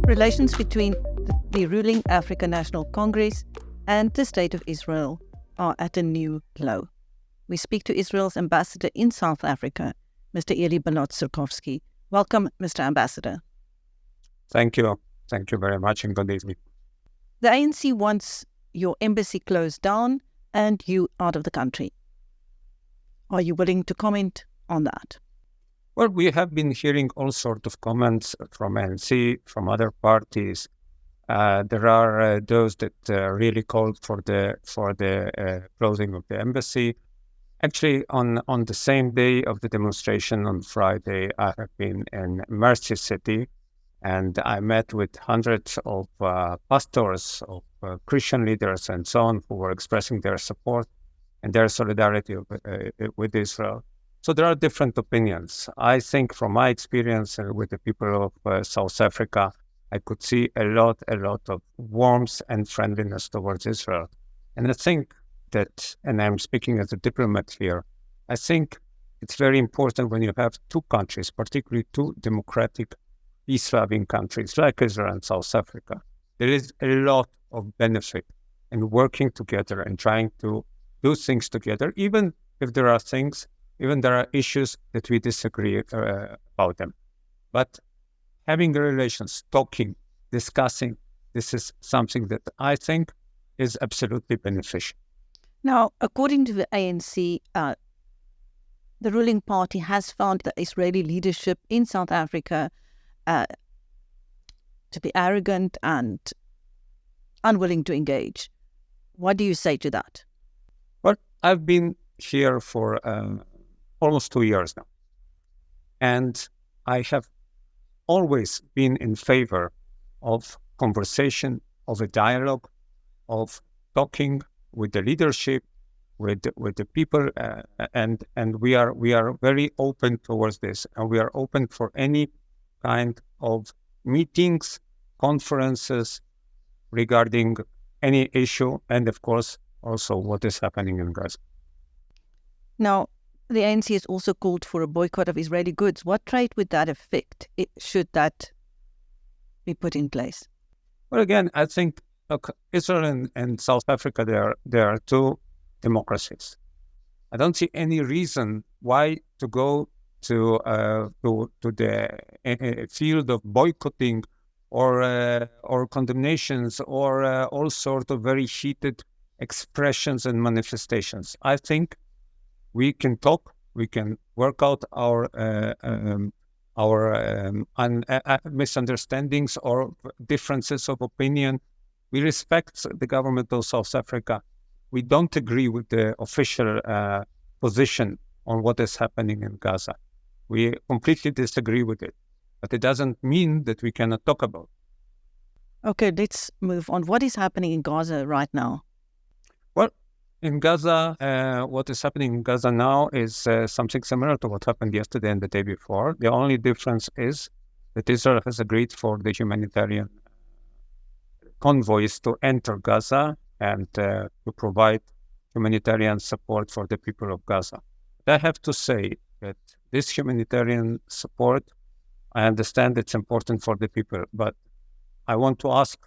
Relations between the ruling African National Congress and the State of Israel are at a new low. We speak to Israel's ambassador in South Africa, Mr. Eli Belotsercovsky. Welcome, Mr. Ambassador. Thank you. Thank you very much and good evening. The ANC wants your embassy closed down and you out of the country. Are you willing to comment on that? Well, we have been hearing all sorts of comments from ANC, from other parties. There are those that really called for the closing of the embassy. Actually, on the same day of the demonstration on Friday, I have been in Mercy City, and I met with hundreds of pastors, of Christian leaders, and so on, who were expressing their support and their solidarity with Israel. So there are different opinions. I think from my experience with the people of South Africa, I could see a lot of warmth and friendliness towards Israel. And I think that, and I'm speaking as a diplomat here, I think it's very important when you have two countries, particularly two democratic, peace-loving countries like Israel and South Africa. There is a lot of benefit in working together and trying to do things together, even if there are things, even there are issues that we disagree about them. But having relations, talking, discussing, this is something that I think is absolutely beneficial. Now, according to the ANC, the ruling party has found the Israeli leadership in South Africa to be arrogant and unwilling to engage. What do you say to that? Well, I've been here for almost 2 years now. And I have always been in favor of conversation, of a dialogue, of talking with the leadership, with the people, and we are very open towards this, and we are open for any kind of meetings, conferences regarding any issue, and of course also what is happening in Gaza. Now, the ANC has also called for a boycott of Israeli goods. What trade would that affect should that be put in place? Well, again, I think Israel and South Africa, they are two democracies. I don't see any reason why to go to the field of boycotting or condemnations or all sorts of very heated expressions and manifestations. I think we can talk, we can work out our misunderstandings or differences of opinion. We respect the government of South Africa. We don't agree with the official position on what is happening in Gaza. We completely disagree with it. But it doesn't mean that we cannot talk about it. Okay, let's move on. What is happening in Gaza right now? Well, in Gaza, what is happening in Gaza now is something similar to what happened yesterday and the day before. The only difference is that Israel has agreed for the humanitarian convoys to enter Gaza and to provide humanitarian support for the people of Gaza. But I have to say that this humanitarian support, I understand it's important for the people, but I want to ask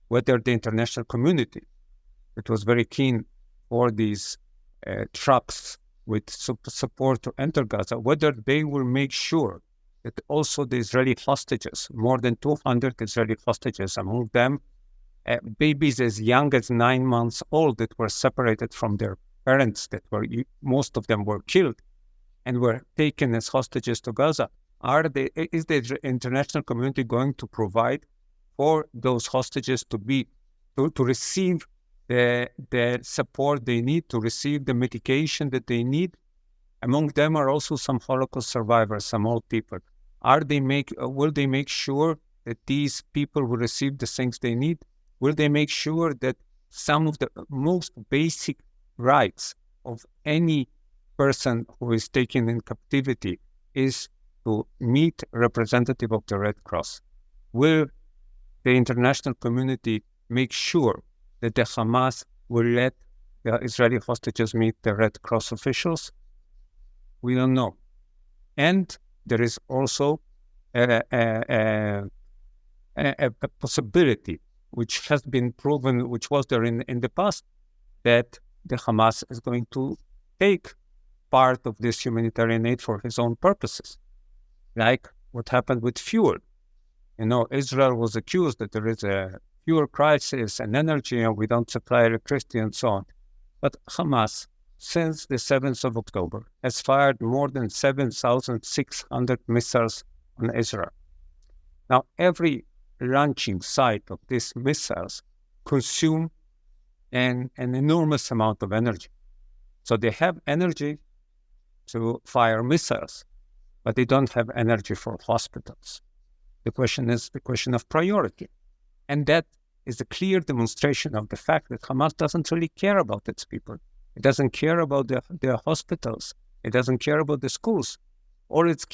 whether the international community, that was very keen for these trucks with support to enter Gaza, whether they will make sure that also the Israeli hostages, more than 200 Israeli hostages, among them babies as young as 9 months old that were separated from their parents, most of them were killed and were taken as hostages to Gaza. Is the international community going to provide for those hostages to receive the support they need, to receive the medication that they need? Among them are also some Holocaust survivors, some old people. Will they make sure that these people will receive the things they need? Will they make sure that some of the most basic rights of any person who is taken in captivity is to meet a representative of the Red Cross? Will the international community make sure that the Hamas will let the Israeli hostages meet the Red Cross officials? We don't know. And there is also a possibility which has been proven, which was there in the past, that the Hamas is going to take part of this humanitarian aid for his own purposes, like what happened with fuel. Israel was accused that there is a fuel crisis and energy and we don't supply electricity and so on. But Hamas, since the 7th of October, has fired more than 7,600 missiles on Israel. Now, every launching site of these missiles consume an enormous amount of energy. So they have energy to fire missiles, but they don't have energy for hospitals. The question is the question of priority. And that is a clear demonstration of the fact that Hamas doesn't really care about its people. It doesn't care about their hospitals. It doesn't care about the schools. All it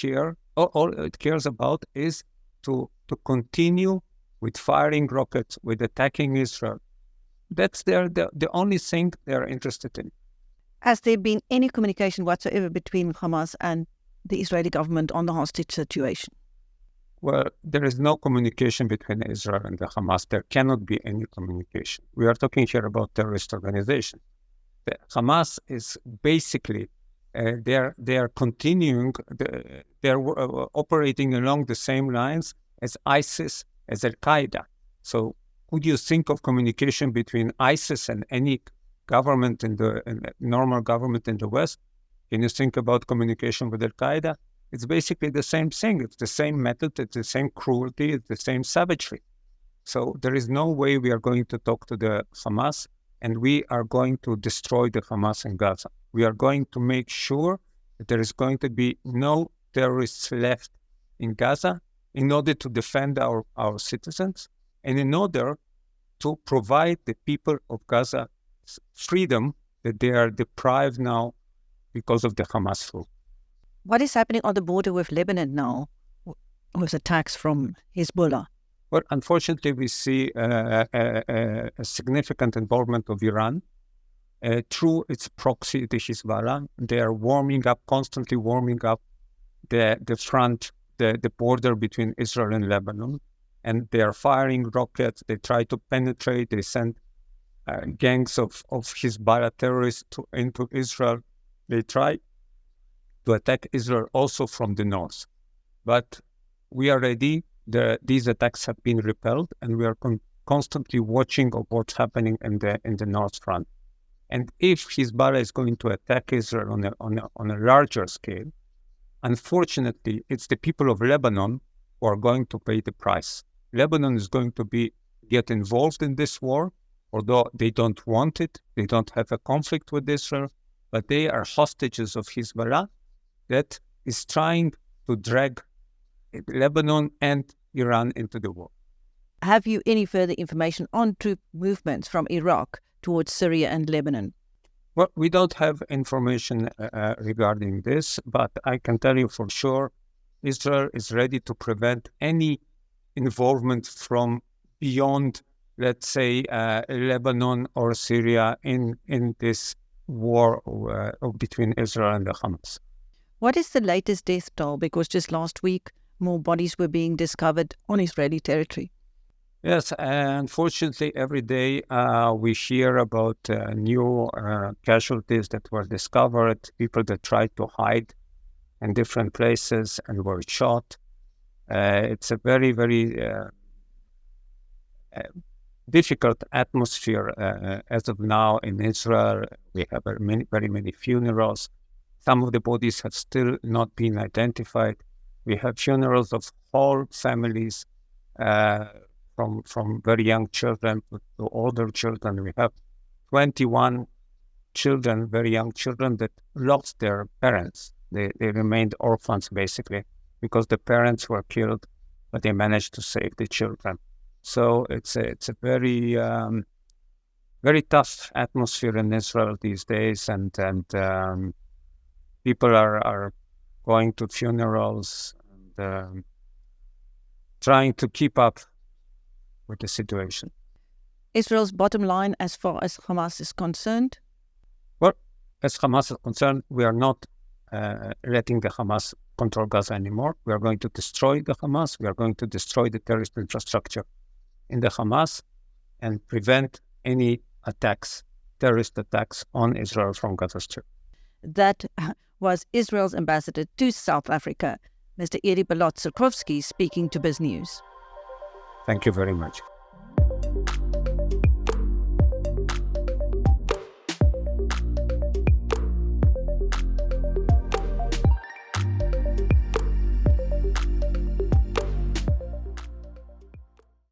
cares about is to continue with firing rockets, with attacking Israel. That's the only thing they're interested in. Has there been any communication whatsoever between Hamas and the Israeli government on the hostage situation? Well, there is no communication between Israel and the Hamas. There cannot be any communication. We are talking here about terrorist organization. The Hamas is basically, they are continuing, they're operating along the same lines as ISIS, as Al-Qaeda. So could you think of communication between ISIS and any government normal government in the West? Can you think about communication with Al-Qaeda? It's basically the same thing. It's the same method. It's the same cruelty. It's the same savagery. So there is no way we are going to talk to the Hamas and we are going to destroy the Hamas in Gaza. We are going to make sure that there is going to be no terrorists left in Gaza in order to defend our citizens and in order to provide the people of Gaza freedom that they are deprived now because of the Hamas rule. What is happening on the border with Lebanon now with attacks from Hezbollah? Well, unfortunately, we see a significant involvement of Iran through its proxy, the Hezbollah. They are constantly warming up the front, the border between Israel and Lebanon. And they are firing rockets. They try to penetrate. They send gangs of Hezbollah terrorists into Israel. They try to attack Israel also from the north. But we are ready. These attacks have been repelled, and we are constantly watching of what's happening in the north front. And if Hezbollah is going to attack Israel on a larger scale, unfortunately, it's the people of Lebanon who are going to pay the price. Lebanon is going to get involved in this war, although they don't want it. They don't have a conflict with Israel, but they are hostages of Hezbollah that is trying to drag Lebanon and Iran into the war. Have you any further information on troop movements from Iraq towards Syria and Lebanon? Well, we don't have information regarding this, but I can tell you for sure Israel is ready to prevent any involvement from beyond, let's say, Lebanon or Syria in this war between Israel and the Hamas. What is the latest death toll? Because just last week, more bodies were being discovered on Israeli territory. Yes, unfortunately, every day we hear about new casualties that were discovered, people that tried to hide in different places and were shot. It's a very, very difficult atmosphere as of now in Israel. We have very many funerals. Some of the bodies have still not been identified. We have funerals of whole families, from very young children to older children. We have 21 children, very young children, that lost their parents. They remained orphans, basically, because the parents were killed, but they managed to save the children. So it's a very very tough atmosphere in Israel these days, and people are going to funerals and trying to keep up with the situation. Israel's bottom line as far as Hamas is concerned? Well, as Hamas is concerned, we are not letting the Hamas control Gaza anymore. We are going to destroy the Hamas. We are going to destroy the terrorist infrastructure in the Hamas and prevent any attacks, terrorist attacks on Israel from Gaza Strip. That was Israel's ambassador to South Africa, Mr. Eli Belotsercovsky, speaking to BizNews. Thank you very much.